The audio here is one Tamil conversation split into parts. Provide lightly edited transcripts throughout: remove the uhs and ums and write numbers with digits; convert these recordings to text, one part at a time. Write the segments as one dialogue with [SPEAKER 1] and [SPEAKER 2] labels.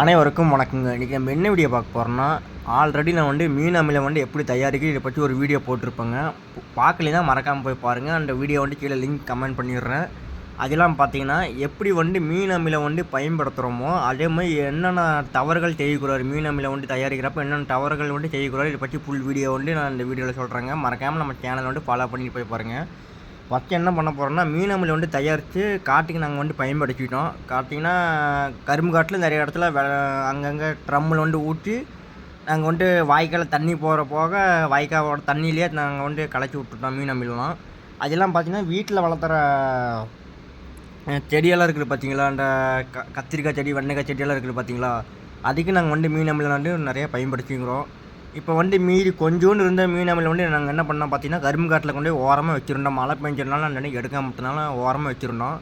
[SPEAKER 1] அனைவருக்கும் வணக்கங்க. இன்றைக்கி நம்ம என்ன வீடியோ பார்க்க போகிறோம்னா, ஆல்ரெடி நான் மீன் அமிலம் எப்படி தயாரிக்க இதை பற்றி ஒரு வீடியோ போட்டிருப்பேங்க. பார்க்கலைன்னா மறக்காமல் போய் பாருங்கள். அந்த வீடியோ கீழே லிங்க் கமெண்ட் பண்ணிடுறேன். அதெல்லாம் பார்த்தீங்கன்னா எப்படி மீன் அமிலம் பயன்படுத்துகிறோமோ அதே மாதிரி என்னென்ன தவறுகள் செய்யக்கூடாது, மீன் அமிலம் தயாரிக்கிறப்ப என்னென்ன தவறுகள் செய்யக்கூடாது, இதை பற்றி ஃபுல் வீடியோ நான் இந்த வீடியோவில் சொல்கிறேங்க. மறக்காமல் நம்ம சேனலை ஃபாலோ பண்ணிட்டு போய் பாருங்கள். ஃபஸ்ட்டு என்ன பண்ண போகிறோம்னா, மீன் அமிலம் தயாரித்து காட்டுக்கு நாங்கள் பயன்படுத்திட்டோம். காட்டிங்கன்னா கரும்பு காட்டில் நிறைய இடத்துல அங்கங்கே ட்ரம்மில் ஊற்றி நாங்கள் வாய்க்கால் தண்ணி போகிற போக வாய்க்காவோட தண்ணியிலே நாங்கள் கலச்சி விட்டுட்டோம் மீன் அமிலம். அதெல்லாம் பார்த்திங்கன்னா வீட்டில் வளர்த்துற செடியெல்லாம் இருக்குது பார்த்தீங்களா, அந்த கத்திரிக்காய் செடி, வெண்டைக்காய் செடியெல்லாம் இருக்குது பார்த்தீங்களா, அதுக்கு நாங்கள் மீன் அமிலம் நிறையா பயன்படுத்திக்கிறோம். இப்போ மீறி கொஞ்சோண்டு இருந்த மீன் அமிலம் நாங்கள் என்ன பண்ணோம் பார்த்தீங்கன்னா, கரும்பு காட்டில் ஓரமாக வச்சுருந்தோம். மழை பெஞ்சதுனால அந்த அன்றைக்கி எடுக்காமட்டனால ஓரமாக வச்சுருந்தோம்.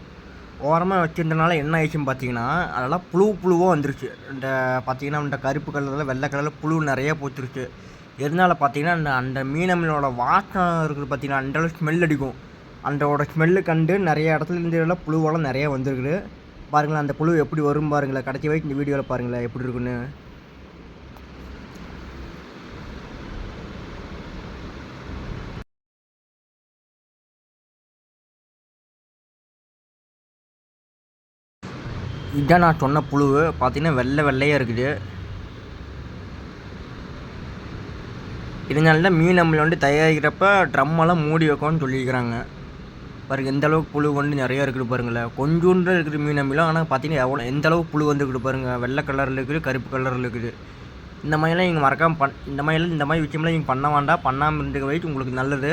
[SPEAKER 1] ஓரமாக வச்சுருந்தனால என்ன ஆயிடுச்சுன்னு பார்த்தீங்கன்னா, அதெல்லாம் புழுவாக வந்துருச்சு. இந்த பார்த்தீங்கன்னா இந்த கருப்பு கலரில் வெள்ளை கலரில் புழு நிறைய போச்சுருச்சு. எதனால் பார்த்தீங்கன்னா, அந்த மீன் அமிலோட வாசம் இருக்குது பார்த்தீங்கன்னா, அந்தளவு ஸ்மெல் அடிக்கும். அந்தோட ஸ்மெல்லு கண்டு நிறைய இடத்துல இருந்து புழுவெல்லாம் நிறைய வந்துருக்குது. பாருங்களேன், அந்த புழு எப்படி வரும் பாருங்களேன். கடைசி வரைக்கும் இந்த வீடியோவில் பாருங்களேன் எப்படி இருக்குன்னு. இதுதான் நான் சொன்ன புழு. பார்த்தீங்கன்னா வெள்ளையாக இருக்குது. இதனால தான் மீன் அமிலம் தயாரிக்கிறப்ப ட்ரம்மெல்லாம் மூடி வைக்கணும்னு சொல்லியிருக்கிறாங்க. பாருங்கள் எந்த அளவுக்கு புழு நிறையா இருக்குது பாருங்களேன். கொஞ்சோண்டு இருக்குது மீன் அமிலம். ஆனால் பார்த்தீங்கன்னா எந்த அளவுக்கு புழு வந்துருக்குது பாருங்கள். வெள்ளை கலரில் இருக்குது, கருப்பு கலரில் இருக்குது. இந்த மாதிரிலாம் நீங்கள் மறக்காமல் இந்த மாதிரி விஷயம்லாம் நீங்கள் பண்ண வேண்டாம். பண்ணாமல் இருந்துக்க வரைக்கும் உங்களுக்கு நல்லது.